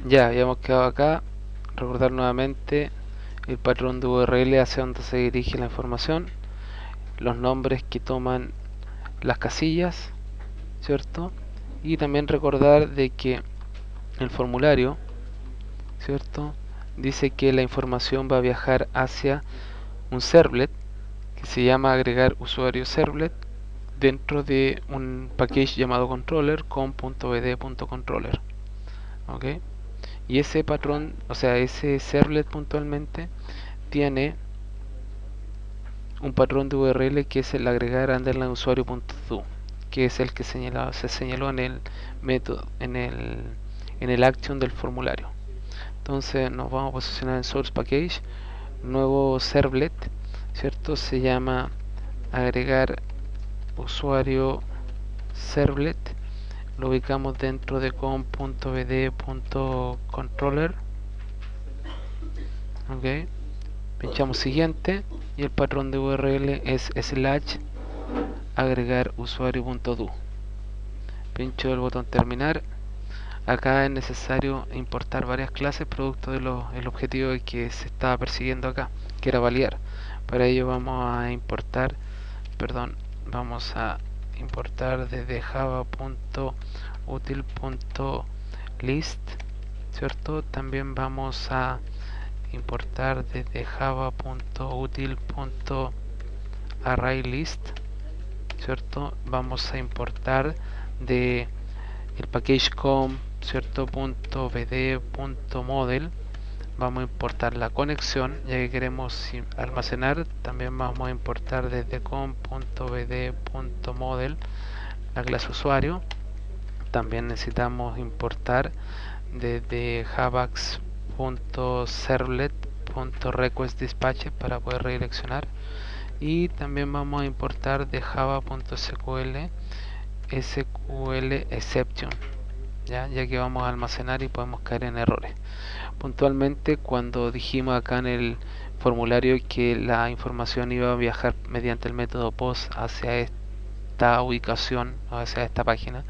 Ya, habíamos quedado acá. Recordar nuevamente el patrón de URL hacia donde se dirige la información, los nombres que toman las casillas, ¿cierto? Y también recordar de que el formulario, ¿cierto? Dice que la información va a viajar hacia un servlet que se llama agregar usuario servlet dentro de un package llamado controller con .bd.controller, ¿ok? Y ese patrón, o sea, ese servlet puntualmente tiene un patrón de URL que es el agregar underline usuario.do, que es el que se señaló en el método, en el action del formulario. Entonces nos vamos a posicionar en source package, nuevo servlet, ¿cierto? Se llama agregar usuario servlet, lo ubicamos dentro de com.bd.controller, ok, pinchamos siguiente y el patrón de URL es slash agregar usuario.do, pincho el botón terminar. Acá es necesario importar varias clases producto del objetivo que se estaba persiguiendo acá, que era validar. Para ello vamos a importar desde java.util.list, ¿cierto? También vamos a importar desde java.util.arraylist, ¿cierto? Vamos a importar de el package com, ¿cierto? .bd.model. Vamos a importar la conexión, ya que queremos almacenar. También vamos a importar desde com.bd.model la clase usuario. También necesitamos importar desde javax.servlet.requestDispatch para poder redireccionar. Y también vamos a importar de java.sql SQL exception, ya que vamos a almacenar y podemos caer en errores. Puntualmente, cuando dijimos acá en el formulario que la información iba a viajar mediante el método post hacia esta ubicación, hacia esta página,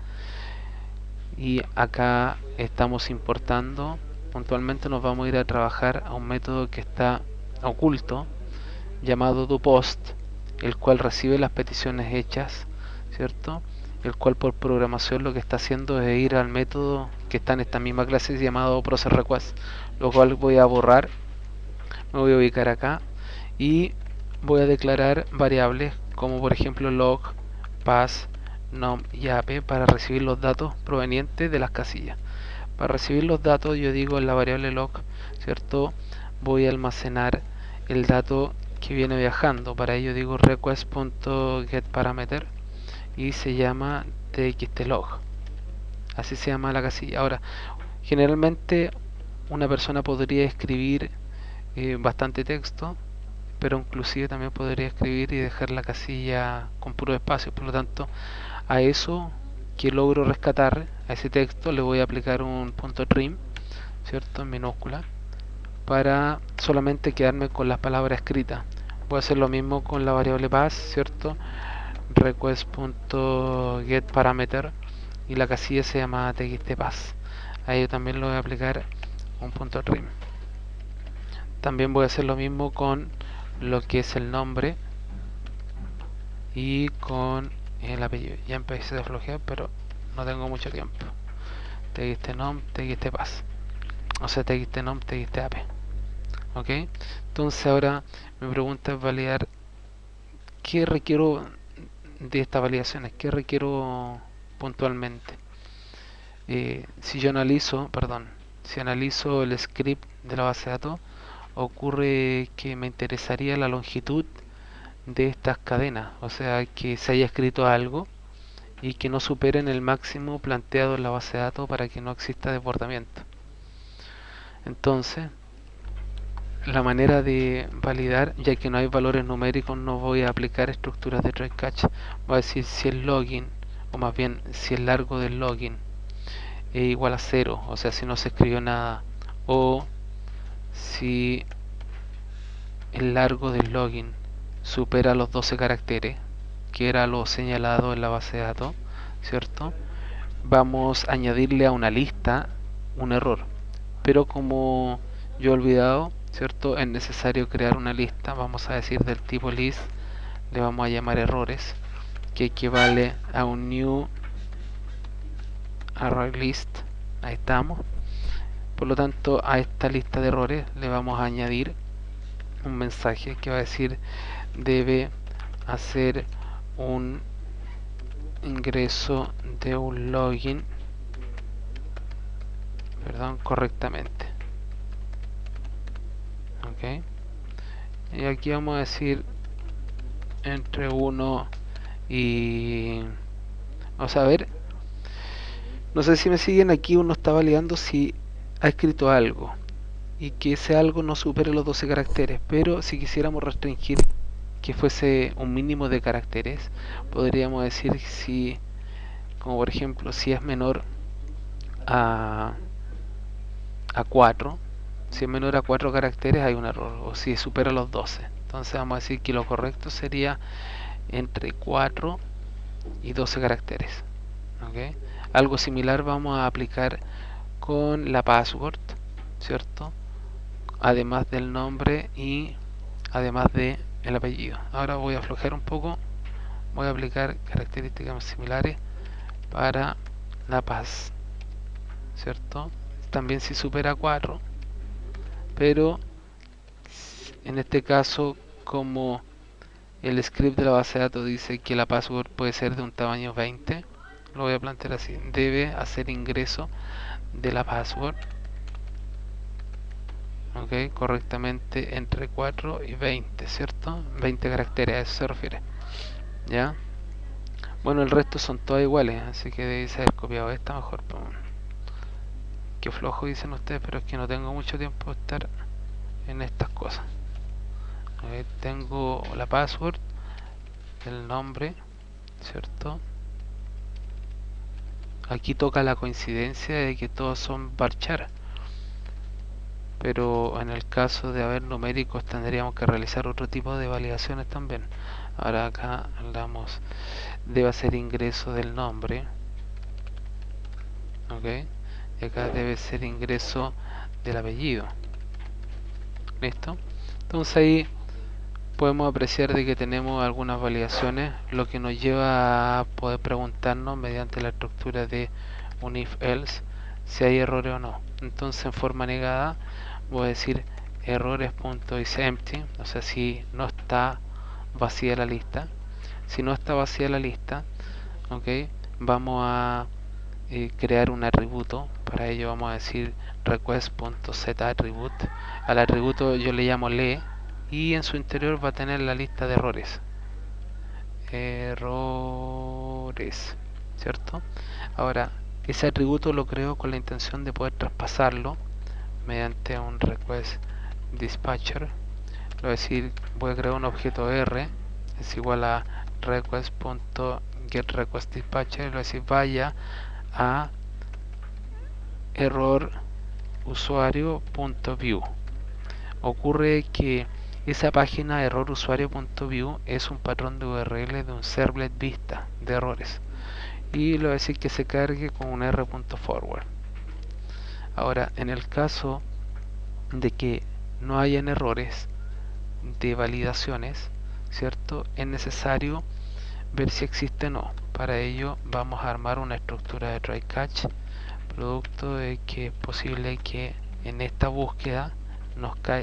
y acá estamos importando, puntualmente nos vamos a ir a trabajar a un método que está oculto llamado doPost, el cual recibe las peticiones hechas, ¿cierto? El cual por programación lo que está haciendo es ir al método que está en esta misma clase llamado processRequest, lo cual voy a borrar. Me voy a ubicar acá y voy a declarar variables como por ejemplo log, pass, num y ap para recibir los datos provenientes de las casillas. Para recibir los datos yo digo en la variable log, ¿cierto? Voy a almacenar el dato que viene viajando. Para ello digo request.getParameter y se llama txtlog. Así se llama la casilla. Ahora, generalmente una persona podría escribir bastante texto, pero inclusive también podría escribir y dejar la casilla con puro espacio. Por lo tanto, a eso que logro rescatar, a ese texto, le voy a aplicar un .trim, ¿cierto? En minúscula, para solamente quedarme con las palabras escritas. Voy a hacer lo mismo con la variable pass, ¿cierto? Request.getParameter y la casilla se llama txtpass. A ello también le voy a aplicar un .trim. También voy a hacer lo mismo con lo que es el nombre y con el apellido. Ya empecé a flojear, pero no tengo mucho tiempo. txtnom, txtpass, o sea, txtnom, txtap. ¿Ok? Entonces ahora mi pregunta es validar qué requiero de estas validaciones, qué requiero puntualmente. Si analizo el script de la base de datos, ocurre que me interesaría la longitud de estas cadenas, o sea, que se haya escrito algo y que no superen el máximo planteado en la base de datos para que no exista desbordamiento. Entonces, la manera de validar, ya que no hay valores numéricos, no voy a aplicar estructuras de try catch. Voy a decir si el login, o más bien si el largo del login es igual a 0, o sea, si no se escribió nada, o si el largo del login supera los 12 caracteres, que era lo señalado en la base de datos, ¿cierto? Vamos a añadirle a una lista un error. pero como yo he olvidado, ¿cierto? Es necesario crear una lista, vamos a decir del tipo list, le vamos a llamar errores, que equivale a un new array list. Ahí estamos. Por lo tanto, a esta lista de errores le vamos a añadir un mensaje que va a decir debe hacer un ingreso de un login, perdón, correctamente. Ok, y aquí vamos a decir entre 1 y vamos a ver, no sé si me siguen. Aquí uno está validando si ha escrito algo y que ese algo no supere los 12 caracteres, pero si quisiéramos restringir que fuese un mínimo de caracteres, podríamos decir si, como por ejemplo, si es menor a 4, si es menor a 4 caracteres hay un error, o si supera los 12. Entonces vamos a decir que lo correcto sería entre 4 y 12 caracteres. ¿Okay? Algo similar vamos a aplicar con la password, ¿cierto? Además del nombre y además de el apellido. Ahora voy a aflojar un poco, voy a aplicar características similares para la paz, ¿cierto? También si supera 4, pero en este caso, como el script de la base de datos dice que la password puede ser de un tamaño 20, lo voy a plantear así: debe hacer ingreso de la password, ok, correctamente entre 4 y 20, ¿cierto? 20 caracteres, a eso se refiere, ¿ya? Bueno, el resto son todas iguales, así que debe ser copiado esta mejor. Qué flojo dicen ustedes, pero es que no tengo mucho tiempo de estar en estas cosas. Tengo la password, el nombre, ¿cierto? Aquí toca la coincidencia de que todos son varchar, pero en el caso de haber numéricos tendríamos que realizar otro tipo de validaciones también. Ahora acá hablamos, debe hacer ingreso del nombre, ok, y acá debe ser ingreso del apellido. ¿Listo? Entonces ahí podemos apreciar de que tenemos algunas validaciones, lo que nos lleva a poder preguntarnos mediante la estructura de un if else si hay errores o no. Entonces en forma negada voy a decir errores.isEmpty, o sea, si no está vacía la lista. Si no está vacía la lista, ok, vamos a crear un atributo. Para ello vamos a decir request.setAttribute. Al atributo yo le llamo lee y en su interior va a tener la lista de errores, ¿cierto? Ahora, ese atributo lo creo con la intención de poder traspasarlo mediante un request dispatcher. Lo decir, voy a crear un objeto R es igual a request.getRequestDispatcher, lo decir, vaya a error usuario.view. Ocurre que esa página errorusuario.view es un patrón de URL de un servlet vista de errores, y lo voy a decir que se cargue con un r.forward. Ahora, en el caso de que no hayan errores de validaciones, ¿cierto? Es necesario ver si existe o no. Para ello vamos a armar una estructura de try catch, producto de que es posible que en esta búsqueda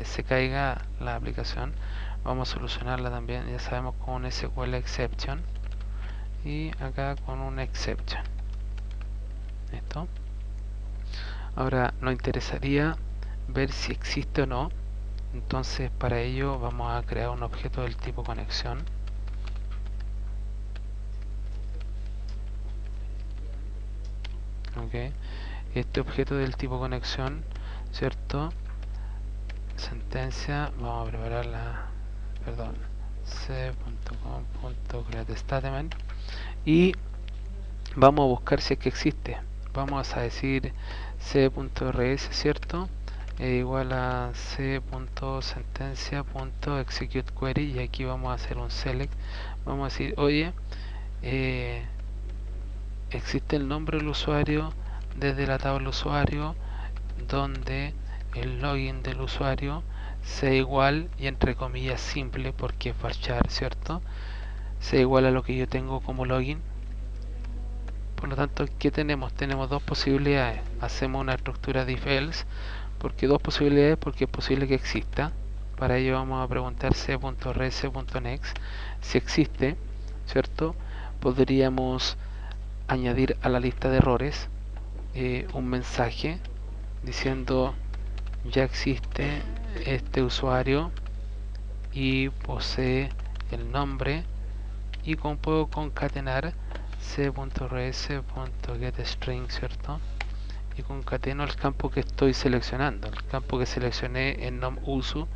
se caiga la aplicación. Vamos a solucionarla también, ya sabemos, con un SQL exception, y acá con un exception. ¿Listo? Ahora nos interesaría ver si existe o no. Entonces para ello vamos a crear un objeto del tipo conexión. Okay. Este objeto del tipo conexión, ¿cierto? Sentencia, vamos a preparar la, perdón, c.com.createStatement, y vamos a buscar si es que existe. Vamos a decir c.rs, ¿cierto? Igual a c.sentencia.executeQuery, y aquí vamos a hacer un select. Vamos a decir, oye, existe el nombre del usuario desde la tabla usuario, donde el login del usuario sea igual y entre comillas simple, porque es varchar, ¿cierto? Sea igual a lo que yo tengo como login. Por lo tanto, ¿qué tenemos? Tenemos dos posibilidades. Hacemos una estructura de if else. ¿Por qué dos posibilidades? Porque es posible que exista. Para ello vamos a preguntar c.res.next. Si existe, ¿cierto? Podríamos añadir a la lista de errores un mensaje diciendo ya existe este usuario y posee el nombre, y puedo concatenar c.res.getString, ¿cierto? Y concateno el campo que estoy seleccionando, el campo que seleccioné en nom_usu.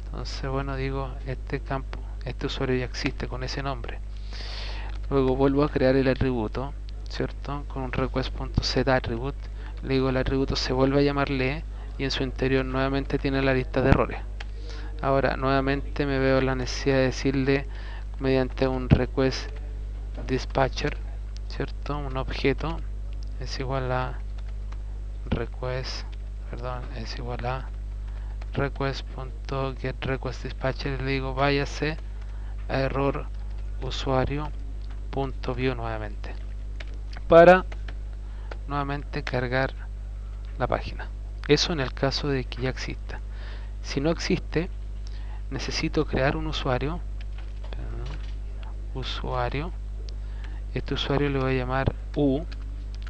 Entonces, bueno, digo, este campo, este usuario ya existe con ese nombre. Luego vuelvo a crear el atributo, ¿cierto? Con un request.setAttribute. Le digo, el atributo se vuelve a llamar lee y en su interior nuevamente tiene la lista de errores. Ahora nuevamente me veo la necesidad de decirle mediante un request dispatcher, ¿cierto? Un objeto es igual a request.getRequestDispatcher, y le digo váyase a error usuario.view nuevamente para nuevamente cargar la página. Eso en el caso de que ya exista. Si no existe, necesito crear un usuario. Este usuario le voy a llamar u,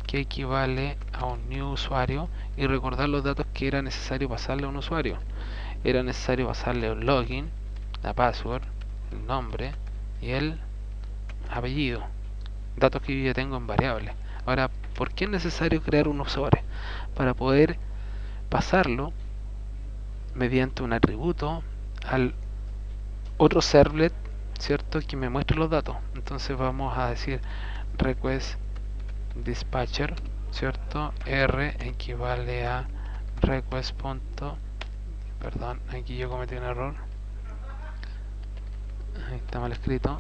que equivale a un new usuario, y recordar los datos que era necesario pasarle a un usuario. Era necesario pasarle el login, la password, el nombre y el apellido, datos que yo ya tengo en variables. Ahora, ¿por qué es necesario crear un usuario? Para poder pasarlo mediante un atributo al otro servlet, ¿cierto? Que me muestre los datos. Entonces vamos a decir request dispatcher, ¿cierto? R equivale a request. Perdón, aquí yo cometí un error. Ahí está mal escrito.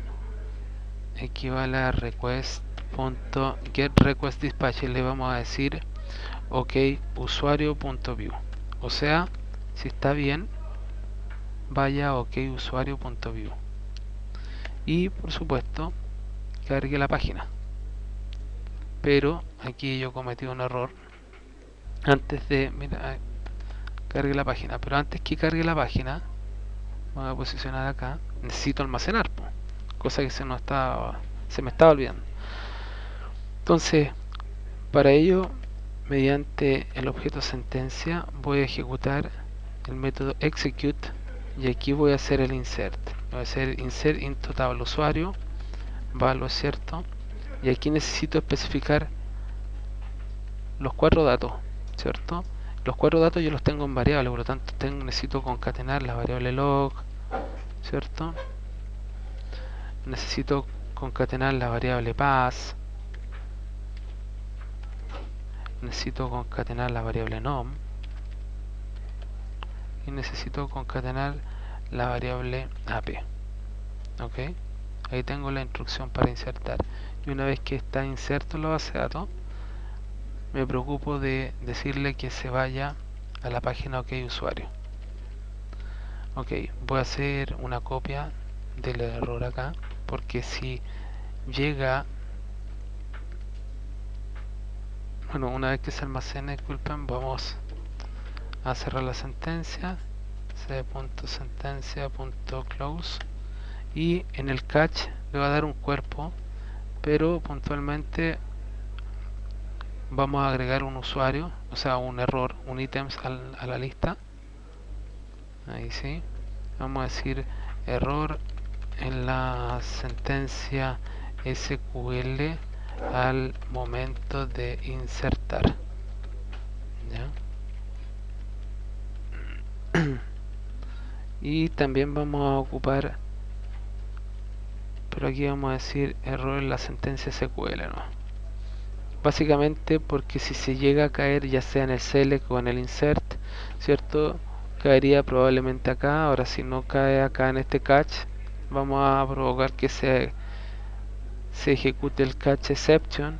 Equivale a request.getRequestDispatcher. Le vamos a decir ok usuario.view. O sea, si está bien, vaya a ok usuario.view. Y por supuesto, cargue la página. Pero aquí yo cometí un error. Antes de, mira, cargue la página. Pero antes que cargue la página, voy a posicionar acá. Necesito almacenar, cosa que se me estaba olvidando. Entonces, para ello, mediante el objeto sentencia, voy a ejecutar el método execute, y aquí voy a hacer el insert. Voy a hacer insert into table usuario, value, ¿cierto? Y aquí necesito especificar los 4 datos, ¿cierto? Los 4 datos yo los tengo en variable, por lo tanto necesito concatenar la variable log, ¿cierto? Necesito concatenar la variable pass, necesito concatenar la variable nom, y necesito concatenar la variable ap. Ok, ahí tengo la instrucción para insertar, y una vez que está inserto en la base de datos, me preocupo de decirle que se vaya a la página ok usuario. Ok, voy a hacer una copia del error acá, porque si llega, bueno, una vez que se almacene, disculpen, vamos a cerrar la sentencia, c.sentencia.close, y en el catch le va a dar un cuerpo, pero puntualmente vamos a agregar un usuario, o sea un error, un ítems a la lista. Ahí sí, vamos a decir error en la sentencia SQL al momento de insertar, ¿ya? Y también vamos a ocupar, pero aquí vamos a decir error en la sentencia SQL, ¿no? Básicamente porque si se llega a caer ya sea en el select o en el insert, ¿cierto? Caería probablemente acá. Ahora si no cae acá en este catch, vamos a provocar que se ejecute el catch exception,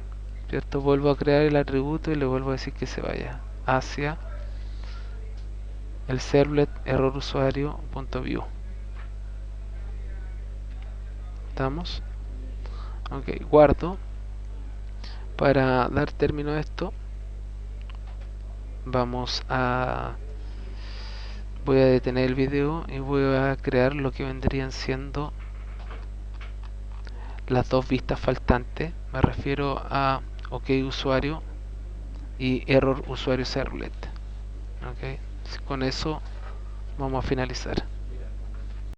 ¿cierto? Vuelvo a crear el atributo y le vuelvo a decir que se vaya hacia el servlet error usuario.view. ¿Estamos? Ok, guardo. Para dar término a esto, voy a detener el video y voy a crear lo que vendrían siendo las dos vistas faltantes. Me refiero a OK usuario y error usuario servlet. Ok, con eso vamos a finalizar.